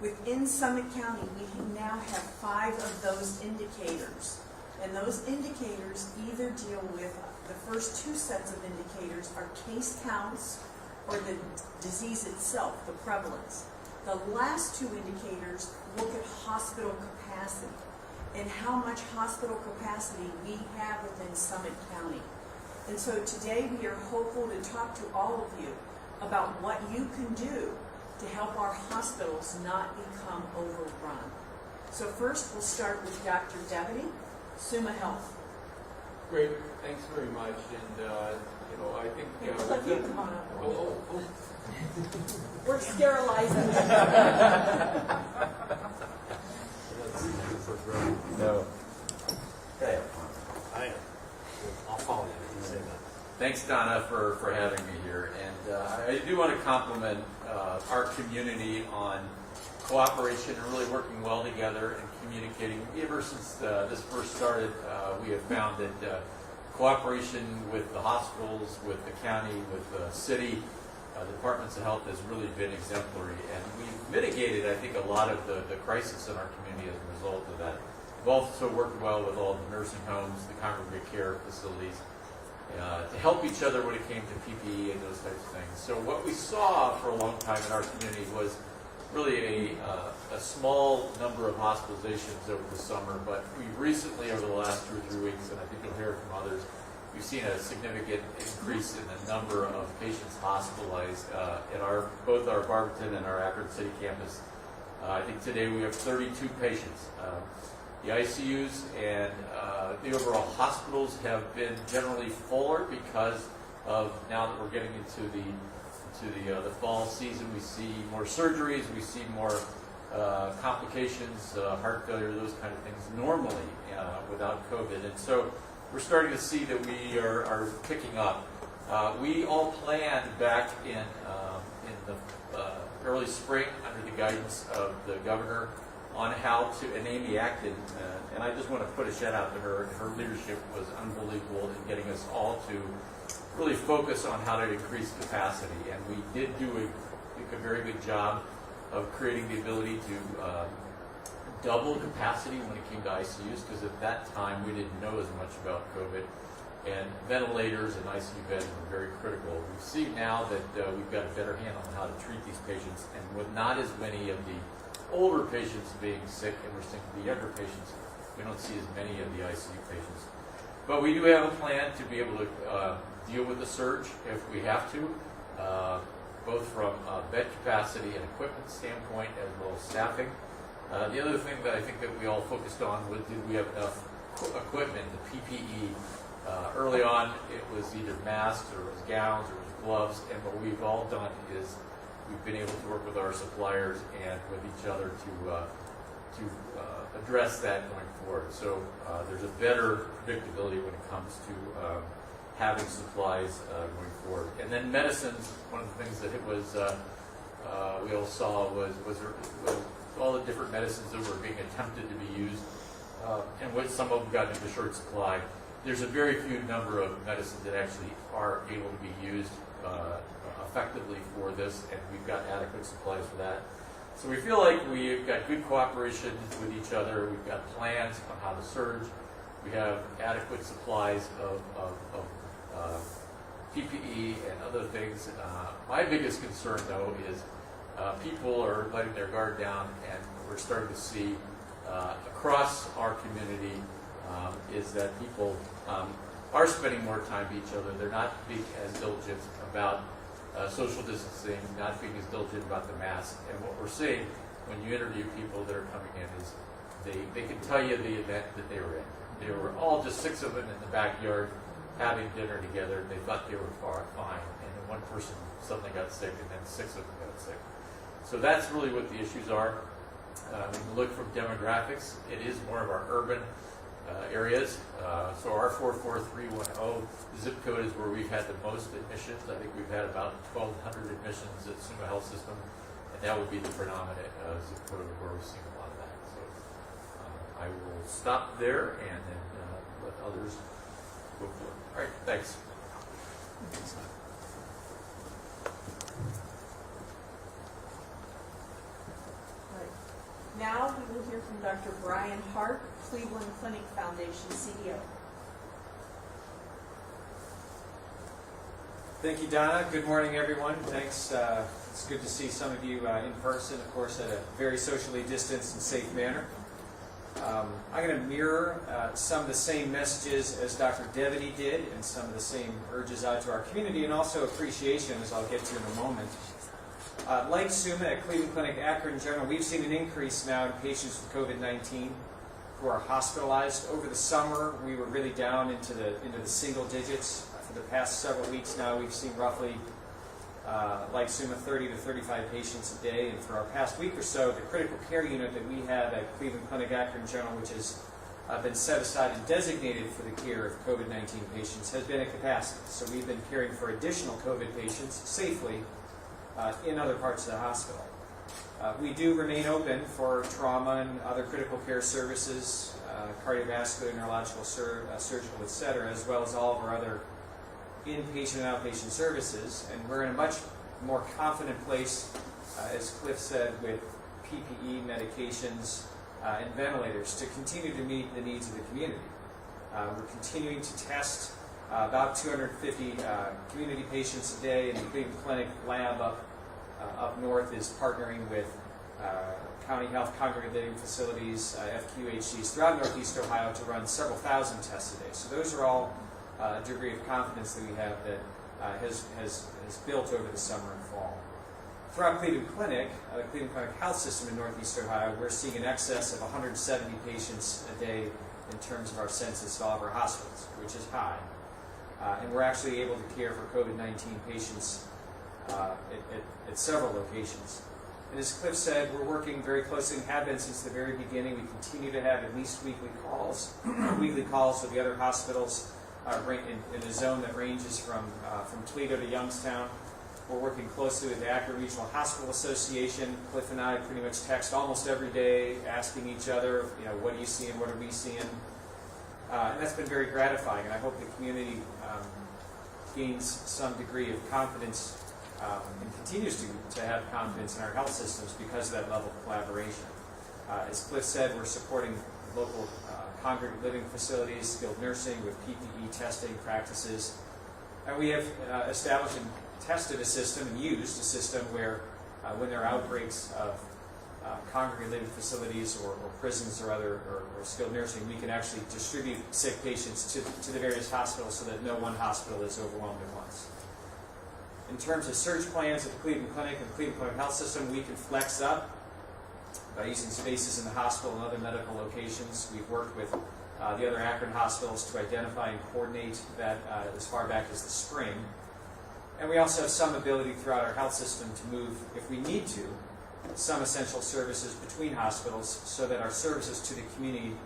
Within Summit County, we now have 5 of those indicators. And those indicators either deal with, the first 2 sets of indicators are case counts or the disease itself, the prevalence. The last 2 indicators look at hospital capacity and how much hospital capacity we have within Summit County. And so today we are hopeful to talk to all of you about what you can do to help our hospitals not become overrun. So first we'll start with Dr. Devaney, Summa Health. Great, thanks very much. And I think Let you come on up. Oh. We're sterilizing. No. Okay. I'll follow you. You say that. Thanks, Donna, for having me here. And I do want to compliment our community on cooperation and really working well together and communicating. Ever since this first started, we have found that cooperation with the hospitals, with the county, with the city, departments of health has really been exemplary. And we've mitigated, I think, a lot of the crisis in our community as a result of that. We've also worked well with all the nursing homes, the congregate care facilities, to help each other when it came to PPE and those types of things. So what we saw for a long time in our community was really a small number of hospitalizations over the summer, but we recently, over the last 2 or 3 weeks, and I think you'll hear from others, we've seen a significant increase in the number of patients hospitalized at both our Barberton and our Akron City campus. I think today we have 32 patients. The ICUs and the overall hospitals have been generally fuller because of, now that we're getting into the fall season, we see more surgeries, we see more complications, heart failure, those kind of things normally without COVID. And so we're starting to see that we are picking up. We all planned back in the early spring under the guidance of the governor on how to, and Amy Acton, and I just want to put a shout out to her. Her leadership was unbelievable in getting us all to really focus on how to increase capacity. And we did do a very good job of creating the ability to double capacity when it came to ICUs, because at that time we didn't know as much about COVID. And ventilators and ICU beds were very critical. We see now that we've got a better handle on how to treat these patients, and with not as many of the older patients being sick and we're seeing the younger patients, we don't see as many of the ICU patients. But we do have a plan to be able to deal with the surge if we have to, both from a bed capacity and equipment standpoint as well as staffing. The other thing that I think that we all focused on was, did we have enough equipment, the PPE. Early on, it was either masks or it was gowns or it was gloves, and what we've all done is we've been able to work with our suppliers and with each other to address that going forward. So there's a better predictability when it comes to having supplies going forward. And then medicines, one of the things that it was we all saw was all the different medicines that were being attempted to be used, and what some of them got into short supply. There's a very few number of medicines that actually are able to be used effectively for this, and we've got adequate supplies for that. So we feel like we've got good cooperation with each other. We've got plans on how to surge. We have adequate supplies of PPE and other things. My biggest concern, though, is people are letting their guard down, and we're starting to see across our community is that people are spending more time with each other. They're not being as diligent about social distancing, not being as diligent about the mask. And what we're seeing when you interview people that are coming in is they can tell you the event that they were in. They were all just 6 of them in the backyard having dinner together. They thought they were fine, and then one person suddenly got sick, and then 6 of them got sick. So that's really what the issues are. When you look from demographics, it is more of our urban areas. So our 44310 zip code is where we've had the most admissions. I think we've had about 1,200 admissions at Summa Health System, and that would be the predominant zip code where we're seeing a lot of that. So I will stop there and then let others go for it. All right, thanks. All right, Now we will hear from Dr. Brian Hart, Cleveland Clinic Foundation CEO. Thank you, Donna. Good morning, everyone. Thanks. It's good to see some of you in person, of course, at a very socially distanced and safe manner. I'm going to mirror some of the same messages as Dr. Devaney did, and some of the same urges out to our community, and also appreciation, as I'll get to in a moment. Like Summa at Cleveland Clinic Akron General, we've seen an increase now in patients with COVID-19 who are hospitalized. Over the summer, we were really down into the single digits. For the past several weeks now, we've seen roughly, like Summa, 30 to 35 patients a day. And for our past week or so, the critical care unit that we have at Cleveland Clinic Akron General, which has been set aside and designated for the care of COVID-19 patients, has been at capacity. So we've been caring for additional COVID patients safely in other parts of the hospital. We do remain open for trauma and other critical care services, cardiovascular, neurological, surgical, etc., as well as all of our other inpatient and outpatient services. And we're in a much more confident place, as Cliff said, with PPE, medications, and ventilators to continue to meet the needs of the community. We're continuing to test about 250 community patients a day, and the Cleveland Clinic lab up north is partnering with county health congregate living facilities, FQHCs throughout Northeast Ohio to run several thousand tests a day. So those are all a degree of confidence that we have that has built over the summer and fall. Throughout Cleveland Clinic, the Cleveland Clinic Health System in Northeast Ohio, we're seeing an excess of 170 patients a day in terms of our census to all of our hospitals, which is high. And we're actually able to care for COVID-19 patients at several locations. And as Cliff said, we're working very closely and have been since the very beginning. We continue to have at least weekly calls with the other hospitals in a zone that ranges from Toledo to Youngstown. We're working closely with the Akron Regional Hospital Association. Cliff and I pretty much text almost every day, asking each other, what are you seeing, what are we seeing? And that's been very gratifying, and I hope the community gains some degree of confidence and continues to have confidence in our health systems because of that level of collaboration. As Cliff said, we're supporting local congregate living facilities, skilled nursing with PPE testing practices. And we have established and tested a system and used a system where when there are outbreaks of congregate living facilities or prisons or other or skilled nursing, we can actually distribute sick patients to the various hospitals so that no one hospital is overwhelmed at once. In terms of surge plans at the Cleveland Clinic and Cleveland Clinic Health System, we can flex up by using spaces in the hospital and other medical locations. We've worked with the other Akron hospitals to identify and coordinate that as far back as the spring. And we also have some ability throughout our health system to move, if we need to, some essential services between hospitals so that our services to the community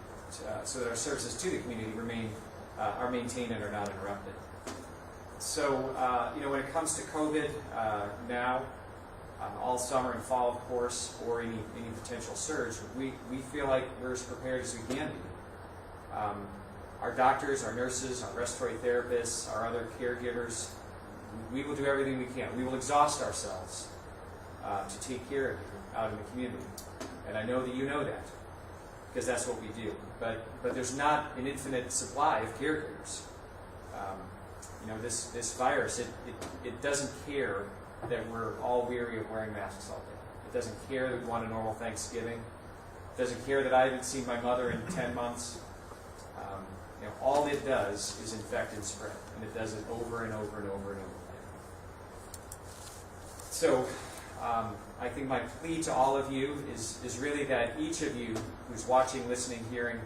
remain are maintained and are not interrupted. So, when it comes to COVID now, all summer and fall, of course, or any potential surge, we feel like we're as prepared as we can be. Our doctors, our nurses, our respiratory therapists, our other caregivers, we will do everything we can. We will exhaust ourselves to take care of you out in the community. And I know that you know that, because that's what we do. But there's not an infinite supply of caregivers. This virus, it doesn't care that we're all weary of wearing masks all day. It doesn't care that we want a normal Thanksgiving. It doesn't care that I haven't seen my mother in 10 months. All it does is infect and spread, and it does it over and over and over and over again. So, I think my plea to all of you is really that each of you who's watching, listening, hearing,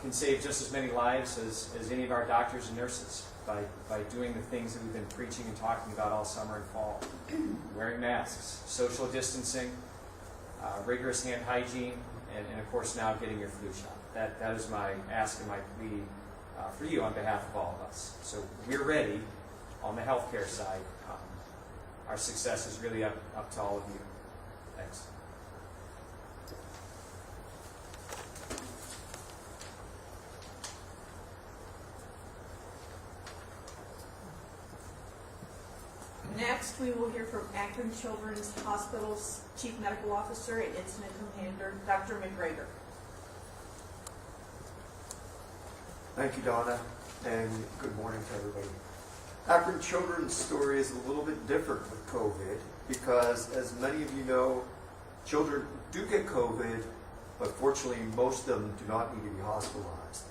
can save just as many lives as any of our doctors and nurses by doing the things that we've been preaching and talking about all summer and fall. Wearing masks, social distancing, rigorous hand hygiene, and of course now getting your flu shot. That is my ask and my plea for you on behalf of all of us. So we're ready on the healthcare side. Our success is really up to all of you. Thanks. Now Next, we will hear from Akron Children's Hospital's Chief Medical Officer and Incident Commander, Dr. McGregor. Thank you, Donna, and good morning to everybody. Akron Children's story is a little bit different with COVID because, as many of you know, children do get COVID, but fortunately most of them do not need to be hospitalized.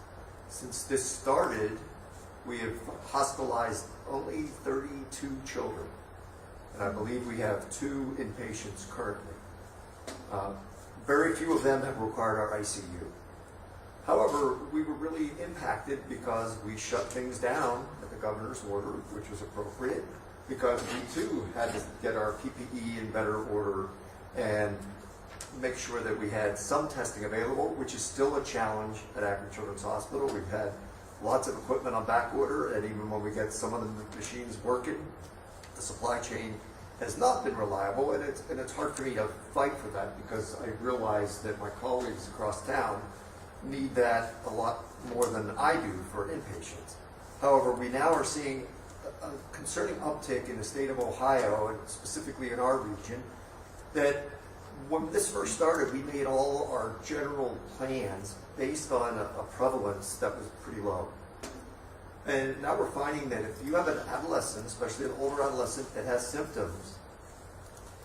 Since this started, we have hospitalized only 32 children, and I believe we have 2 inpatients currently. Very few of them have required our ICU. However, we were really impacted because we shut things down at the governor's order, which was appropriate, because we too had to get our PPE in better order and make sure that we had some testing available, which is still a challenge at Akron Children's Hospital. We've had lots of equipment on back order, and even when we get some of the machines working, the supply chain has not been reliable, and it's hard for me to fight for that because I realize that my colleagues across town need that a lot more than I do for inpatients. However, we now are seeing a concerning uptick in the state of Ohio, and specifically in our region, that when this first started, we made all our general plans based on a prevalence that was pretty low. And now we're finding that if you have an adolescent, especially an older adolescent that has symptoms,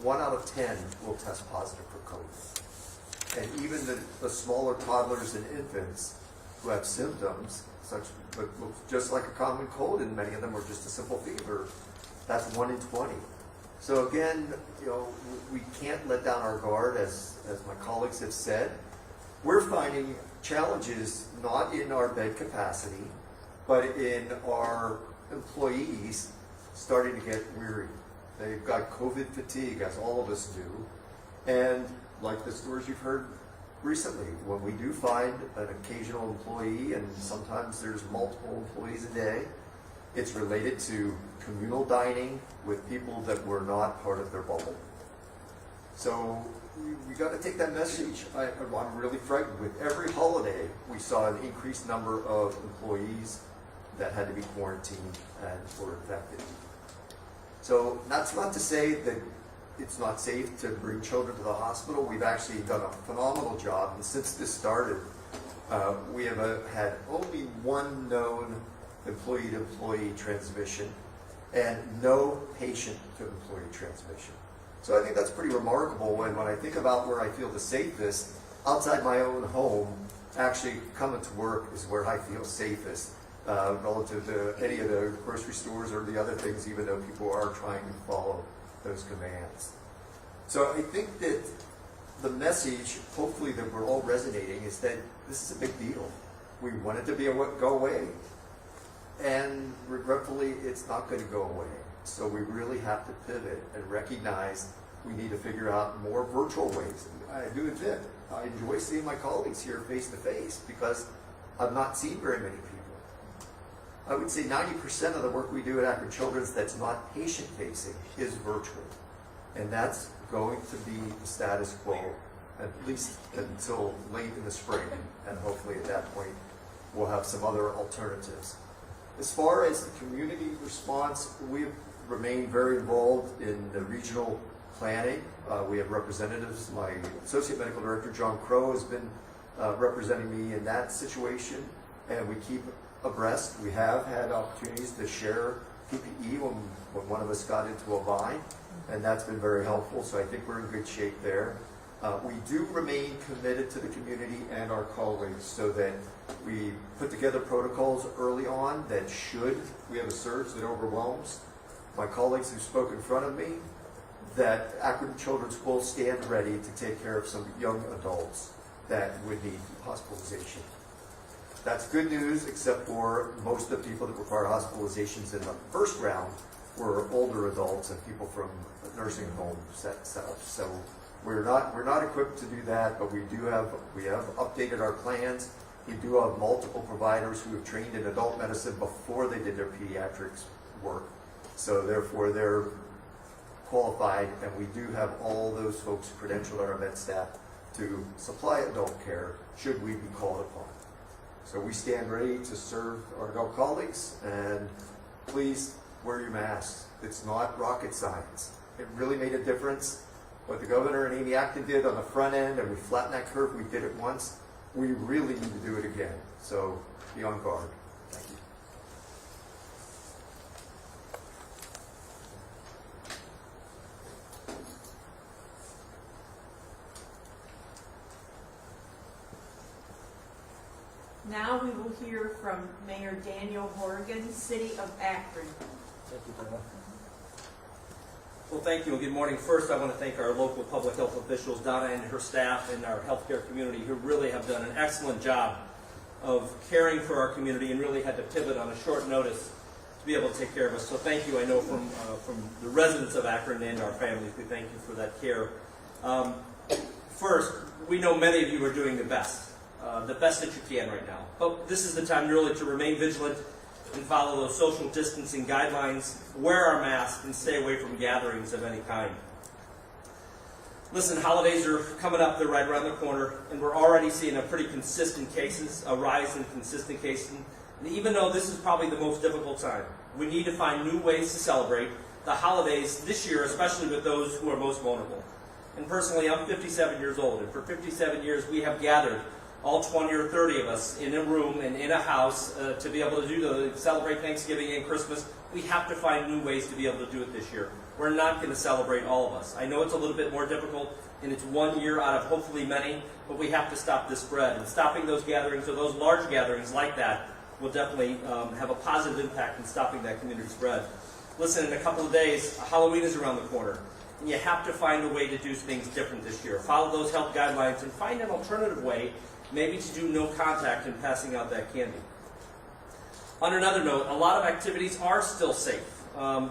1 out of 10 will test positive for COVID. And even the smaller toddlers and infants who have symptoms, such but look just like a common cold, and many of them are just a simple fever, that's 1 in 20. So again, we can't let down our guard, as my colleagues have said. We're finding challenges not in our bed capacity, but in our employees starting to get weary. They've got COVID fatigue, as all of us do. And like the stories you've heard recently, when we do find an occasional employee, and sometimes there's multiple employees a day, it's related to communal dining with people that were not part of their bubble. So we got to take that message. I'm really frightened. With every holiday, we saw an increased number of employees that had to be quarantined and were infected. So that's not to say that it's not safe to bring children to the hospital. We've actually done a phenomenal job, and since this started, we have had only 1 known employee-to-employee transmission and no patient-to-employee transmission. So I think that's pretty remarkable, and when I think about where I feel the safest, outside my own home, actually coming to work is where I feel safest relative to any of the grocery stores or the other things, even though people are trying to follow those commands. So I think that the message, hopefully, that we're all resonating is that this is a big deal. We want it to go away, and regretfully, it's not going to go away. So we really have to pivot and recognize we need to figure out more virtual ways. I do admit, I enjoy seeing my colleagues here face to face because I've not seen very many people. I would say 90% of the work we do at Akron Children's that's not patient-facing is virtual. And that's going to be the status quo, at least until late in the spring. And hopefully at that point, we'll have some other alternatives. As far as the community response, we've remained very involved in the regional planning. We have representatives. My Associate Medical Director, John Crow, has been representing me in that situation, and we keep abreast. We have had opportunities to share PPE when one of us got into a vine, and that's been very helpful, so I think we're in good shape there. We do remain committed to the community and our colleagues so that we put together protocols early on that should we have a surge that overwhelms, my colleagues who spoke in front of me, that Akron Children's will stand ready to take care of some young adults that would need hospitalization. That's good news, except for most of the people that require hospitalizations in the first round were older adults and people from nursing homes set up. So we're not equipped to do that, but we have updated our plans. We do have multiple providers who have trained in adult medicine before they did their pediatrics work. So therefore they're qualified, and we do have all those folks credentialed on our med staff to supply adult care should we be called upon. So we stand ready to serve our adult colleagues, and please wear your masks. It's not rocket science. It really made a difference. What the governor and Amy Acton did on the front end, and we flattened that curve, we did it once. We really need to do it again. So be on guard. Thank you. Now we will hear from Mayor Daniel Horgan, City of Akron. Thank you, Donna. Well, thank you and good morning. First, I want to thank our local public health officials, Donna and her staff, and our healthcare community who really have done an excellent job of caring for our community and really had to pivot on a short notice to be able to take care of us. So thank you. I know from the residents of Akron and our families, we thank you for that care. First, we know many of you are doing the best that you can right now. But this is the time really to remain vigilant and follow those social distancing guidelines, wear our masks, and stay away from gatherings of any kind. Listen, holidays are coming up, they're right around the corner, and we're already seeing a pretty consistent cases, a rise in consistent cases. And even though this is probably the most difficult time, we need to find new ways to celebrate the holidays this year, especially with those who are most vulnerable. And personally, I'm 57 years old, and for 57 years we have gathered all 20 or 30 of us in a room and in a house to be able to celebrate Thanksgiving and Christmas. We have to find new ways to be able to do it this year. We're not going to celebrate all of us. I know it's a little bit more difficult, and it's 1 year out of hopefully many, but we have to stop this spread. And stopping those gatherings or those large gatherings like that will definitely have a positive impact in stopping that community spread. Listen, in a couple of days, Halloween is around the corner, and you have to find a way to do things different this year. Follow those health guidelines and find an alternative way maybe to do no contact in passing out that candy. On another note, a lot of activities are still safe.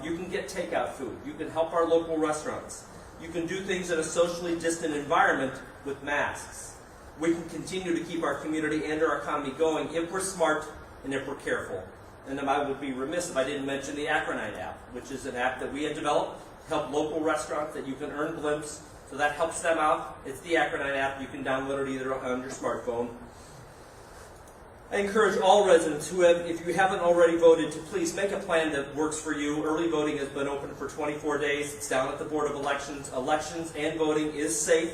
You can get takeout food. You can help our local restaurants. You can do things in a socially distant environment with masks. We can continue to keep our community and our economy going if we're smart and if we're careful. And then I would be remiss if I didn't mention the Akronite app, which is an app that we had developed to help local restaurants that you can earn blimps. So that helps them out. It's the Akronite app. You can download it either on your smartphone. I encourage all residents who have, if you haven't already voted, to please make a plan that works for you. Early voting has been open for 24 days. It's down at the Board of Elections. Elections and voting is safe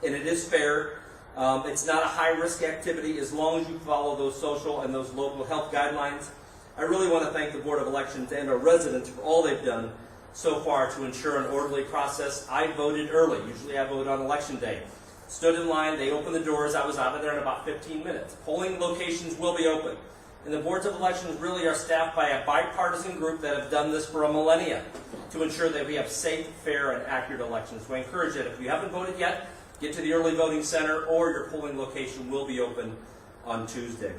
and it is fair. It's not a high-risk activity as long as you follow those social and those local health guidelines. I really want to thank the Board of Elections and our residents for all they've done so far to ensure an orderly process. I voted early. Usually I vote on election day. Stood in line, they opened the doors, I was out of there in about 15 minutes. Polling locations will be open. And the boards of elections really are staffed by a bipartisan group that have done this for a millennia to ensure that we have safe, fair, and accurate elections. So I encourage that if you haven't voted yet, get to the early voting center or your polling location will be open on Tuesday.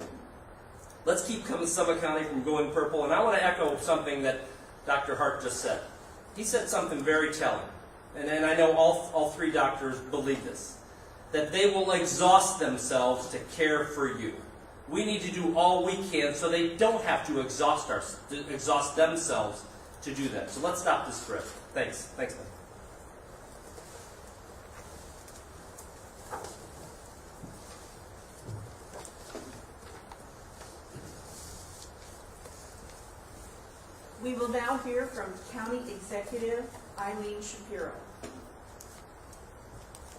Let's keep Summit County from going purple, and I want to echo something that Dr. Hart just said. He said something very telling, and I know all three doctors believe this, that they will exhaust themselves to care for you. We need to do all we can so they don't have to exhaust themselves to do that. So let's stop this spread. Thanks. Thanks, man. We will now hear from County Executive Eileen Shapiro.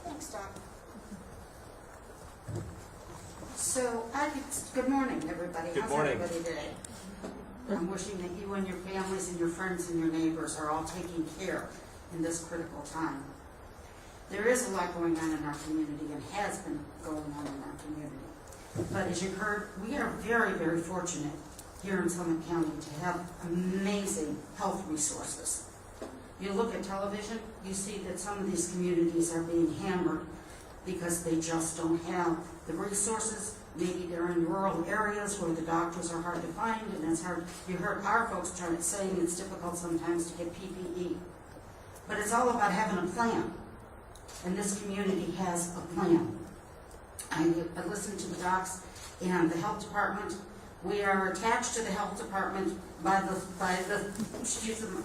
Thanks, Don. So, good morning, everybody. Good How's morning. everybody today? I'm wishing that you and your families and your friends and your neighbors are all taking care in this critical time. There is a lot going on in our community and has been going on in our community. But as you heard, we are very, very fortunate here in Summit County to have amazing health resources. You look at television, you see that some of these communities are being hammered because they just don't have the resources. Maybe they're in rural areas where the doctors are hard to find, and it's hard. You heard our folks saying it's difficult sometimes to get PPE. But it's all about having a plan, and this community has a plan. I listened to the docs and the health department. We are attached to the health department by the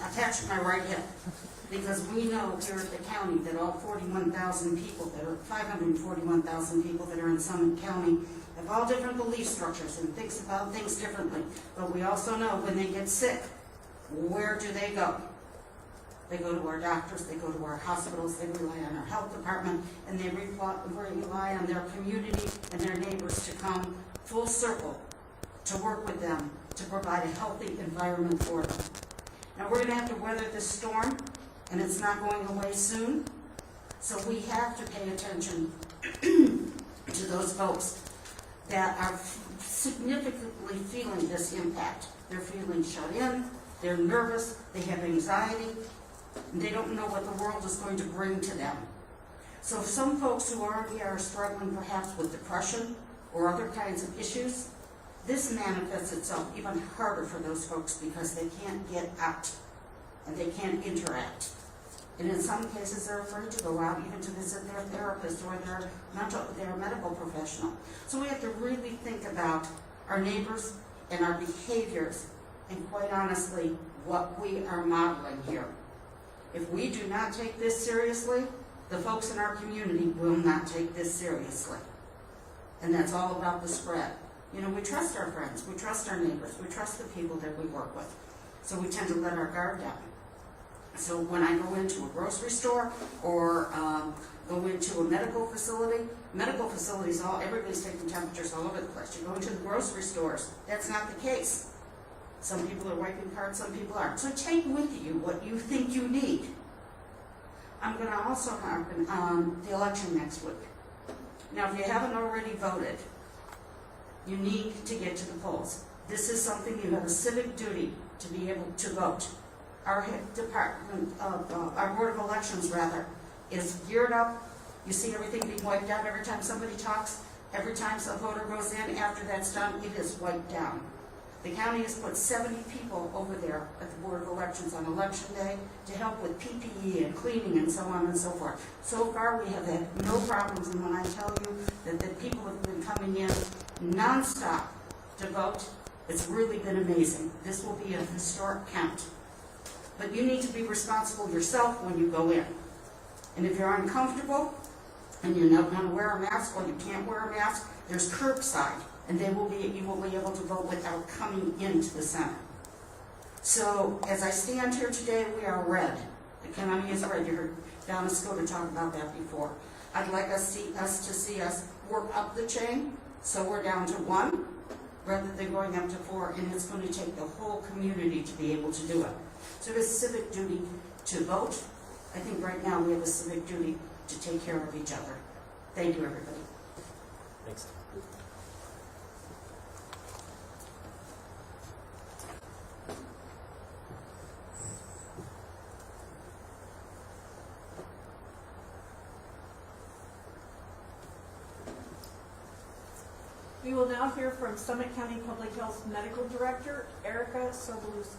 attached to my right hip, because we know here at the county that all 41,000 people, that are 541,000 people that are in Summit County, have all different belief structures and thinks about things differently. But we also know when they get sick, where do they go? They go to our doctors, they go to our hospitals, they rely on our health department, and they rely on their community and their neighbors to come full circle to work with them, to provide a healthy environment for them. Now, we're going to have to weather this storm, and it's not going away soon, so we have to pay attention to those folks that are significantly feeling this impact. They're feeling shut in, they're nervous, they have anxiety, and they don't know what the world is going to bring to them. So some folks who already are struggling perhaps with depression or other kinds of issues, this manifests itself even harder for those folks because they can't get out and they can't interact. And in some cases, they're afraid to go out even to visit their therapist or their medical professional. So we have to really think about our neighbors and our behaviors and, quite honestly, what we are modeling here. If we do not take this seriously, the folks in our community will not take this seriously. And that's all about the spread. You know, we trust our friends, we trust our neighbors, we trust the people that we work with. So we tend to let our guard down. So when I go into a grocery store or go into a medical facilities, everybody's taking temperatures all over the place. You go into the grocery stores, that's not the case. Some people are wiping cards, some people aren't. So take with you what you think you need. I'm going to also harpen on the election next week. Now, if you haven't already voted, you need to get to the polls. This is something you have a civic duty to be able to vote. Our our Board of Elections, is geared up. You see everything being wiped out every time somebody talks, every time a voter goes in. After that's done, it is wiped down. The county has put 70 people over there at the Board of Elections on Election Day to help with PPE and cleaning and so on and so forth. So far, we have had no problems, and when I tell you that the people have been coming in nonstop to vote, it's really been amazing. This will be a historic count. But you need to be responsible yourself when you go in. And if you're uncomfortable and you're not going to wear a mask or you can't wear a mask, there's curbside. And you will be able to vote without coming into the center. So as I stand here today, we are red. The county is red. You heard Donna Scota talk about that before. I'd like to see us work up the chain, so we're down to 1 rather than going up to 4, and it's going to take the whole community to be able to do it. So there's a civic duty to vote. I think right now we have a civic duty to take care of each other. Thank you, everybody. Thanks. We will now hear from Summit County Public Health Medical Director, Erica Sobolewski.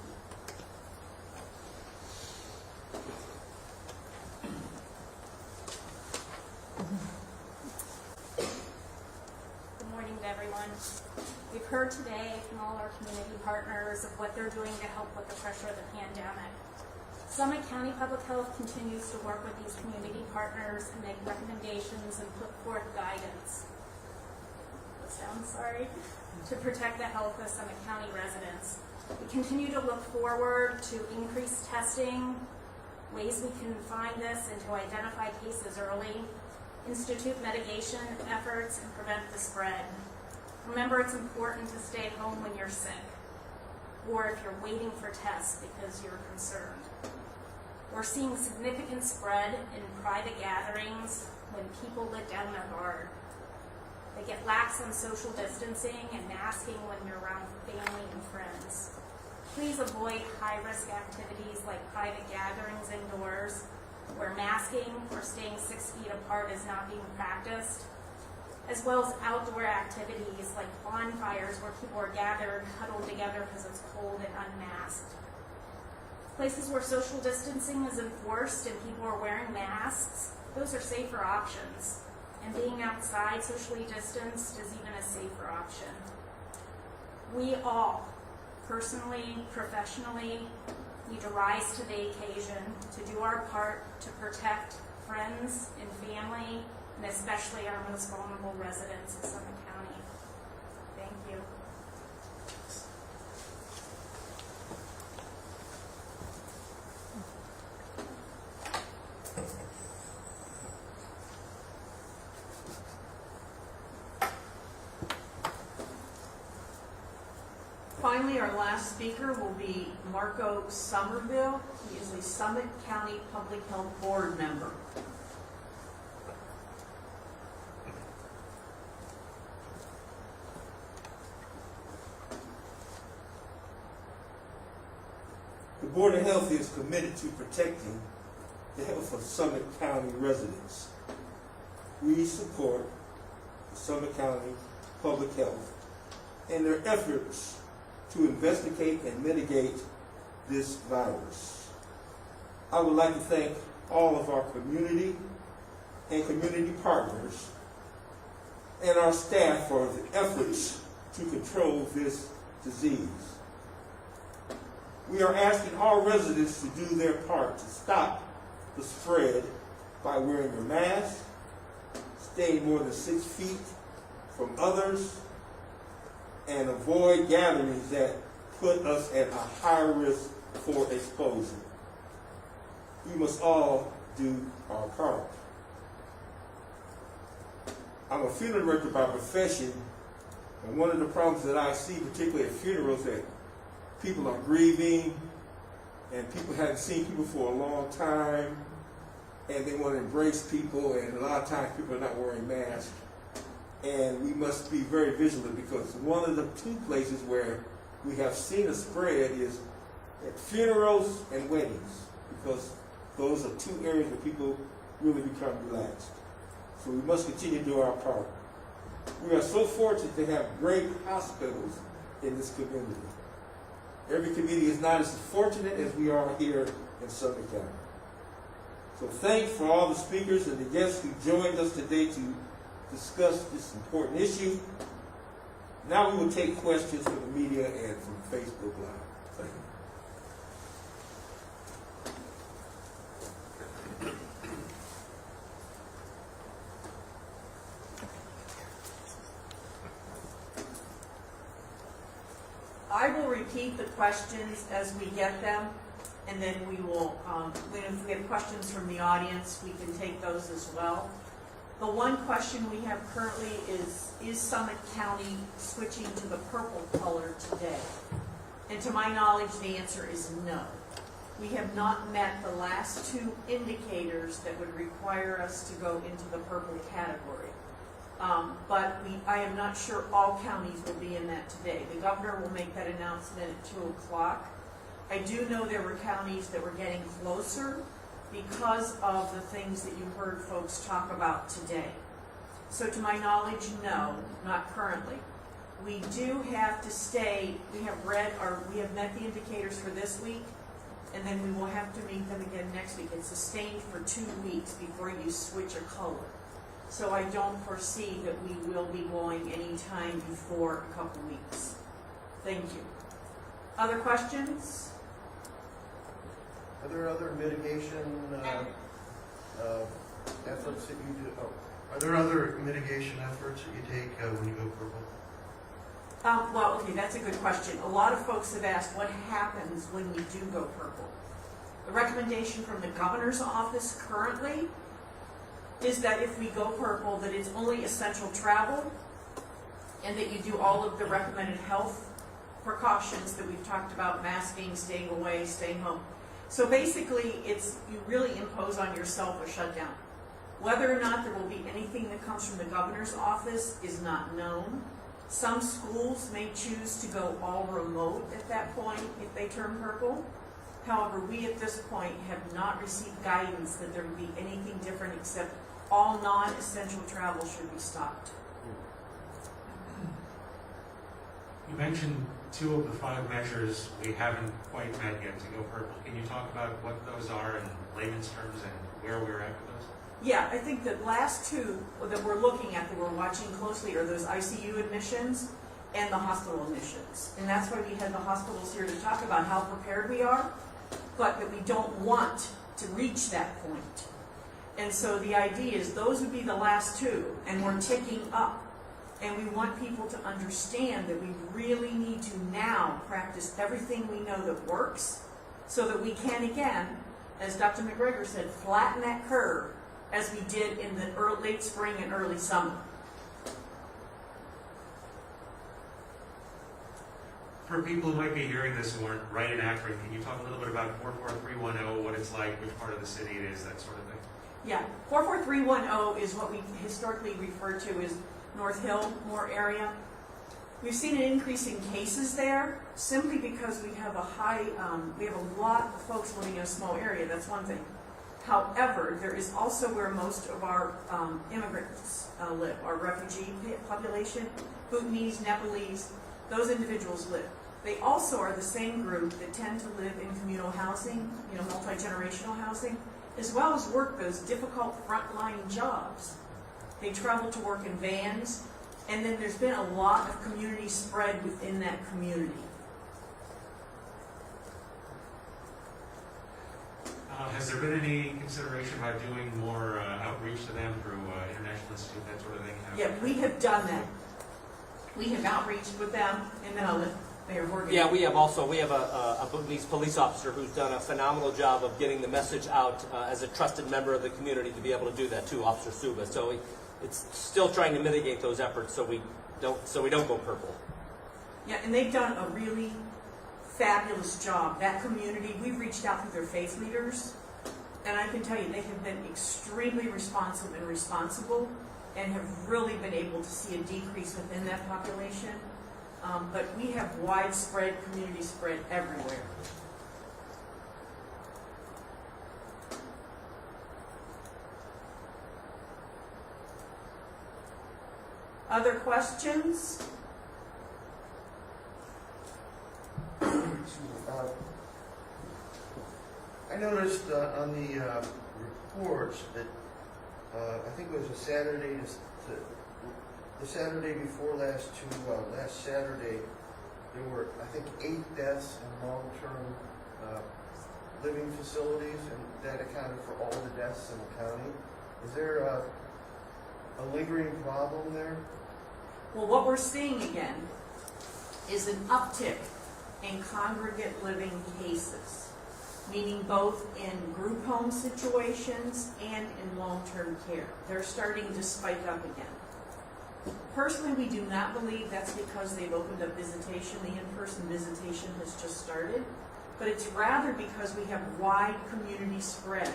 Good morning to everyone. We've heard today from all our community partners of what they're doing to help with the pressure of the pandemic. Summit County Public Health continues to work with these community partners and make recommendations and put forth guidance. To protect the health of Summit County residents. We continue to look forward to increased testing, ways we can find this and to identify cases early, institute mitigation efforts, and prevent the spread. Remember, it's important to stay at home when you're sick, or if you're waiting for tests because you're concerned. We're seeing significant spread in private gatherings when people let down their guard. They get lax on social distancing and masking when you're around family and friends. Please avoid high-risk activities like private gatherings indoors, where masking or staying 6 feet apart is not being practiced, as well as outdoor activities like bonfires where people are gathered, huddled together because it's cold and unmasked. Places where social distancing is enforced and people are wearing masks, those are safer options. And being outside socially distanced is even a safer option. We all, personally, professionally, need to rise to the occasion to do our part to protect friends and family, and especially our most vulnerable residents of Summit County. Thank you. Finally, our last speaker will be Marco Somerville. He is a Summit County Public Health Board member. The Board of Health is committed to protecting the health of Summit County residents. We support the Summit County Public Health and their efforts to investigate and mitigate this virus. I would like to thank all of our community and community partners and our staff for the efforts to control this disease. We are asking all residents to do their part to stop the spread by wearing a mask, staying more than 6 feet from others, and avoid gatherings that put us at a higher risk for exposure. We must all do our part. I'm a funeral director by profession, and one of the problems that I see, particularly at funerals, that people are grieving, and people haven't seen people for a long time, and they want to embrace people, and a lot of times people are not wearing masks. And we must be very vigilant, because one of the 2 places where we have seen a spread is at funerals and weddings, because those are 2 areas where people really become relaxed. So we must continue to do our part. We are so fortunate to have great hospitals in this community. Every community is not as fortunate as we are here in Summit County. So thanks for all the speakers and the guests who joined us today to discuss this important issue. Now we will take questions from the media and from Facebook Live. Thank you. I will repeat the questions as we get them, and then we will, if we have questions from the audience, we can take those as well. The one question we have currently is Summit County switching to the purple color today? And to my knowledge, the answer is no. We have not met the last 2 indicators that would require us to go into the purple category. But I am not sure all counties will be in that today. The governor will make that announcement at 2 o'clock. I do know there were counties that were getting closer because of the things that you heard folks talk about today. So to my knowledge, no, not currently. We do have to stay, we have met the indicators for this week, and then we will have to meet them again next week. It's sustained for 2 weeks before you switch a color. So I don't foresee that we will be going any time before a couple weeks. Thank you. Other questions? Are there other mitigation efforts that you do? Are there other mitigation efforts that you take when you go purple? Well, okay, that's a good question. A lot of folks have asked what happens when you do go purple. The recommendation from the governor's office currently is that if we go purple, that it's only essential travel, and that you do all of the recommended health precautions that we've talked about, masking, staying away, staying home. So basically, you really impose on yourself a shutdown. Whether or not there will be anything that comes from the governor's office is not known. Some schools may choose to go all remote at that point if they turn purple. However, we at this point have not received guidance that there would be anything different, except all non-essential travel should be stopped. You mentioned 2 of the 5 measures we haven't quite met yet to go purple. Can you talk about what those are in layman's terms and where we're at with those? Yeah, I think the last 2 that we're looking at, that we're watching closely, are those ICU admissions and the hospital admissions. And that's why we had the hospitals here to talk about how prepared we are, but that we don't want to reach that point. And so the idea is those would be the last 2, and we're ticking up. And we want people to understand that we really need to now practice everything we know that works, so that we can, again, as Dr. McGregor said, flatten that curve as we did in the late spring and early summer. For people who might be hearing this who aren't right in Akron, can you talk a little bit about 44310, what it's like, which part of the city it is, that sort of thing? Yeah, 44310 is what we historically refer to as North Hillmore area. We've seen an increase in cases there simply because we have a lot of folks living in a small area. That's one thing. However, there is also where most of our immigrants live, our refugee population, Bhutanese, Nepalese, those individuals live. They also are the same group that tend to live in communal housing, multi-generational housing, as well as work those difficult frontline jobs. They travel to work in vans, and then there's been a lot of community spread within that community. Has there been any consideration about doing more outreach to them through International Institute, that sort of thing? Yeah, we have done that. We have outreached with them, and then I'll let Mayor Horgan. Yeah, we have a Bhutanese police officer who's done a phenomenal job of getting the message out as a trusted member of the community to be able to do that too, Officer Suba. So it's still trying to mitigate those efforts so we don't go purple. Yeah, and they've done a really fabulous job. That community, we've reached out through their faith leaders, and I can tell you they have been extremely responsive and responsible and have really been able to see a decrease within that population. But we have widespread community spread everywhere. Other questions? I noticed on the reports that I think it was a Saturday, the Saturday before last Saturday, there were, I think, 8 deaths in long-term living facilities, and that accounted for all the deaths in the county. Is there a lingering problem there? Well, what we're seeing again is an uptick in congregate living cases, meaning both in group home situations and in long-term care. They're starting to spike up again. Personally, we do not believe that's because they've opened up visitation. The in-person visitation has just started, but it's rather because we have wide community spread,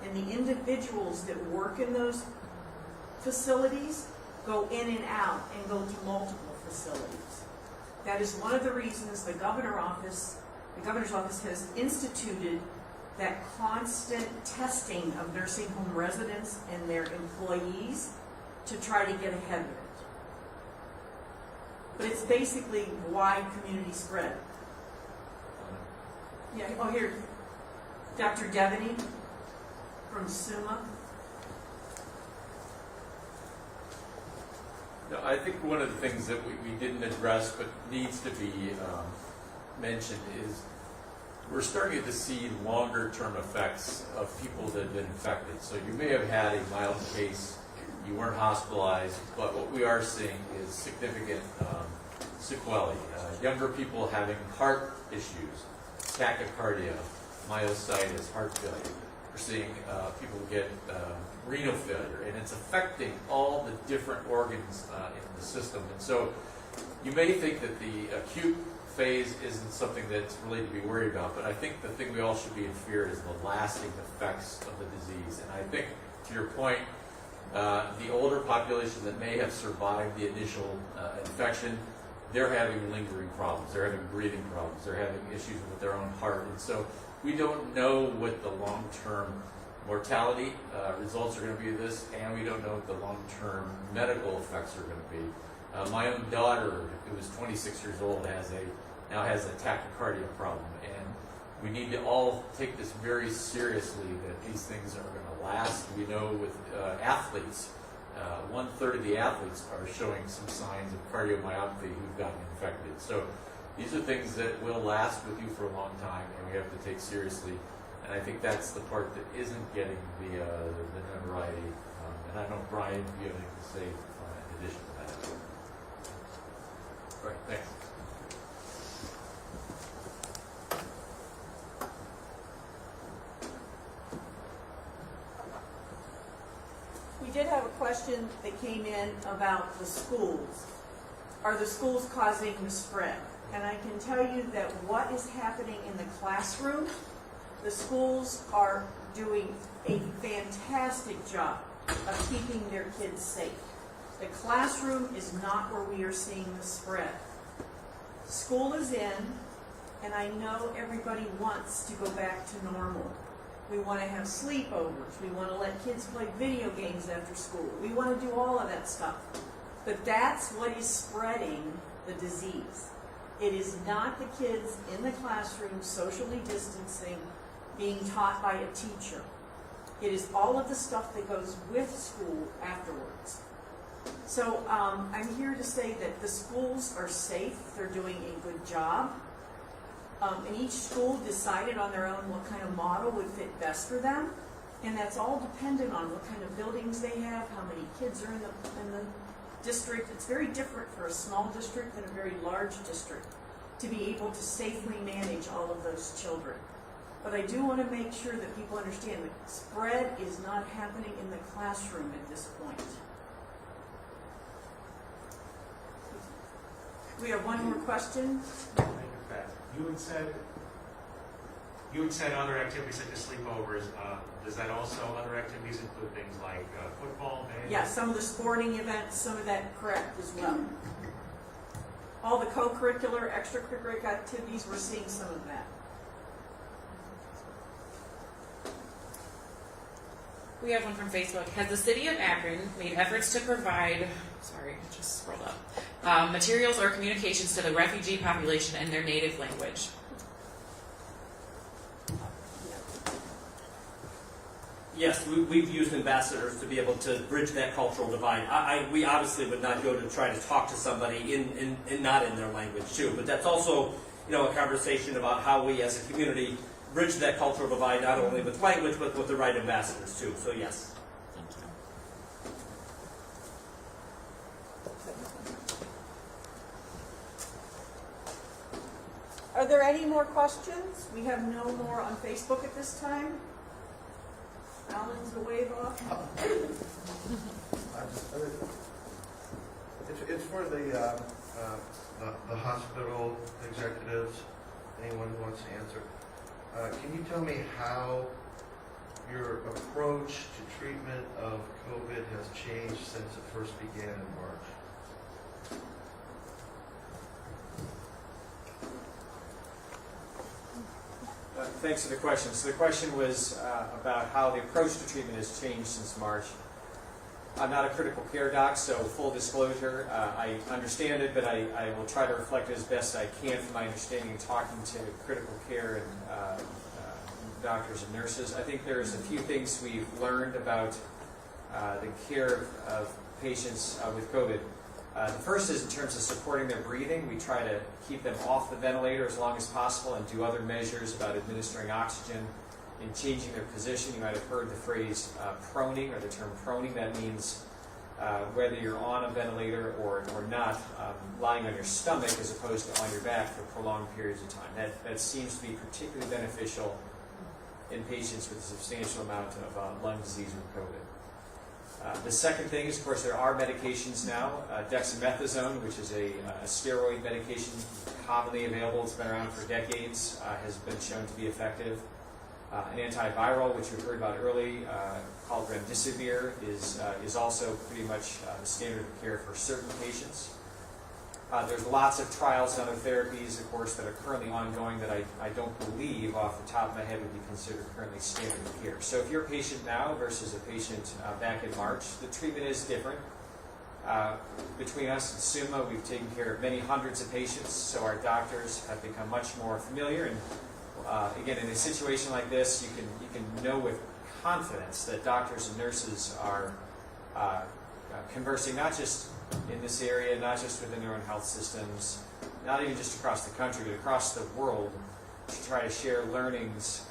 and the individuals that work in those facilities go in and out and go to multiple facilities. That is one of the reasons the governor's office has instituted that constant testing of nursing home residents and their employees to try to get ahead of it. But it's basically wide community spread. Yeah, oh here, Dr. Devaney from Summa. No, I think one of the things that we didn't address but needs to be mentioned is we're starting to see longer-term effects of people that have been infected. So you may have had a mild case, you weren't hospitalized, but what we are seeing is significant sequelae. Younger people having heart issues, tachycardia, myositis, heart failure. We're seeing people get renal failure, and it's affecting all the different organs in the system. And so you may think that the acute phase isn't something that's really to be worried about, but I think the thing we all should be in fear is the lasting effects of the disease. And I think, to your point, the older population that may have survived the initial infection, they're having lingering problems. They're having breathing problems. They're having issues with their own heart. And so we don't know what the long-term mortality results are going to be of this, and we don't know what the long-term medical effects are going to be. My own daughter, who is 26 years old, now has a tachycardia problem, and we need to all take this very seriously that these things are going to last. We know with athletes, 1/3 of the athletes are showing some signs of cardiomyopathy who've gotten infected. So these are things that will last with you for a long time, and we have to take seriously. And I think that's the part that isn't getting the notoriety. And I don't know, Brian, if you have anything to say in addition to that. All right, thanks. We did have a question that came in about the schools. Are the schools causing the spread? And I can tell you that what is happening in the classroom, the schools are doing a fantastic job of keeping their kids safe. The classroom is not where we are seeing the spread. School is in, and I know everybody wants to go back to normal. We want to have sleepovers. We want to let kids play video games after school. We want to do all of that stuff. But that's what is spreading the disease. It is not the kids in the classroom socially distancing, being taught by a teacher. It is all of the stuff that goes with school afterwards. So I'm here to say that the schools are safe. They're doing a good job. And each school decided on their own what kind of model would fit best for them. And that's all dependent on what kind of buildings they have, how many kids are in the district. It's very different for a small district than a very large district to be able to safely manage all of those children. But I do want to make sure that people understand the spread is not happening in the classroom at this point. We have one more question. You had said other activities such as sleepovers. Does that also, other activities include things like football, band? Yeah, some of the sporting events, some of that correct as well. All the co-curricular, extracurricular activities, we're seeing some of that. We have one from Facebook. Has the city of Akron made efforts to provide, sorry, I just scrolled up, materials or communications to the refugee population in their native language? Yes, we've used ambassadors to be able to bridge that cultural divide. We obviously would not go to try to talk to somebody in not in their language too, but that's also, you know, a conversation about how we as a community bridge that cultural divide not only with language but with the right ambassadors too. So yes. Thank you. Are there any more questions? We have no more on Facebook at this time. Alan's a wave off. It's for the hospital executives, anyone who wants to answer. Can you tell me how your approach to treatment of COVID has changed since it first began in March? Thanks for the question. So the question was about how the approach to treatment has changed since March. I'm not a critical care doc, so full disclosure, I understand it, but I will try to reflect it as best I can from my understanding in talking to critical care and doctors and nurses. I think there's a few things we've learned about the care of patients with COVID. The first is in terms of supporting their breathing. We try to keep them off the ventilator as long as possible and do other measures about administering oxygen and changing their position. You might have heard the phrase proning, or the term proning. That means whether you're on a ventilator or not, lying on your stomach as opposed to on your back for prolonged periods of time. That seems to be particularly beneficial in patients with a substantial amount of lung disease with COVID. The second thing is, of course, there are medications now. Dexamethasone, which is a steroid medication commonly available, it's been around for decades, has been shown to be effective. An antiviral, which we heard about early, called remdesivir, is also pretty much the standard of care for certain patients. There's lots of trials and other therapies, of course, that are currently ongoing that I don't believe off the top of my head would be considered currently standard of care. So if you're a patient now versus a patient back in March, the treatment is different. Between us and Summa, we've taken care of many hundreds of patients, so our doctors have become much more familiar. And again, in a situation like this, you can know with confidence that doctors and nurses are conversing not just in this area, not just within their own health systems, not even just across the country, but across the world, to try to share learnings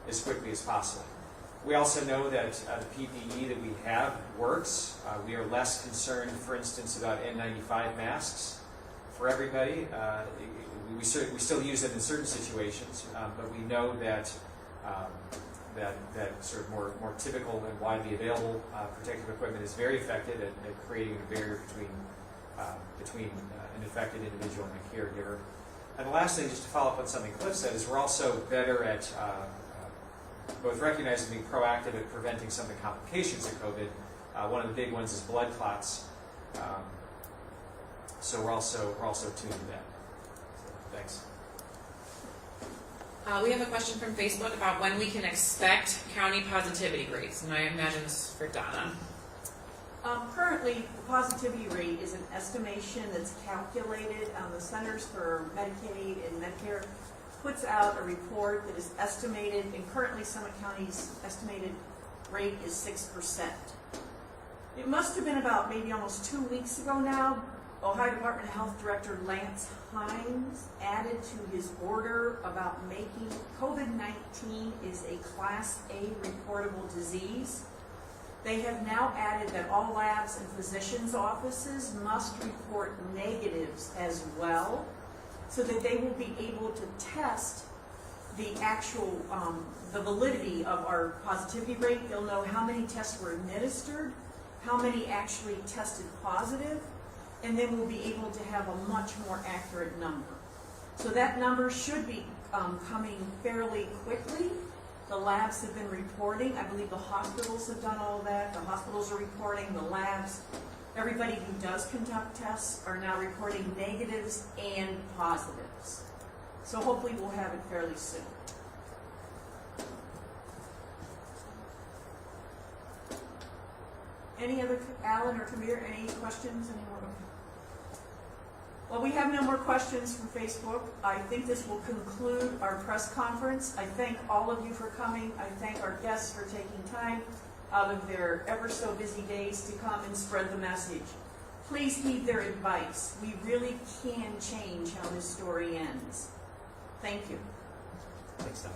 as quickly as possible. We also know that the PPE that we have works. We are less concerned, for instance, about N95 masks for everybody. We still use them in certain situations, but we know that that sort of more typical and widely available protective equipment is very effective at creating a barrier between between an infected individual and a caregiver. And the last thing, just to follow up on something Cliff said, is we're also better at both recognizing and being proactive at preventing some of the complications of COVID. One of the big ones is blood clots. So we're also tuned to that. So, thanks. We have a question from Facebook about when we can expect county positivity rates, and I imagine this is for Donna. Currently, the positivity rate is an estimation that's calculated. The Centers for Medicaid and Medicare puts out a report that is estimated, and currently Summit County's estimated rate is 6%. It must have been about maybe almost 2 weeks ago now, Ohio Department of Health Director Lance Hines added to his order about making COVID-19 is a Class A reportable disease. They have now added that all labs and physicians' offices must report negatives as well, so that they will be able to test the actual, the validity of our positivity rate. They'll know how many tests were administered, how many actually tested positive, and then we'll be able to have a much more accurate number. So that number should be coming fairly quickly. The labs have been reporting. I believe the hospitals have done all of that. The hospitals are reporting, the labs. Everybody who does conduct tests are now reporting negatives and positives. So hopefully we'll have it fairly soon. Any other, Alan or Kamir, any questions? Anyone? Well, we have no more questions from Facebook. I think this will conclude our press conference. I thank all of you for coming. I thank our guests for taking time out of their ever so busy days to come and spread the message. Please heed their advice. We really can change how this story ends. Thank you. Thanks, Tom.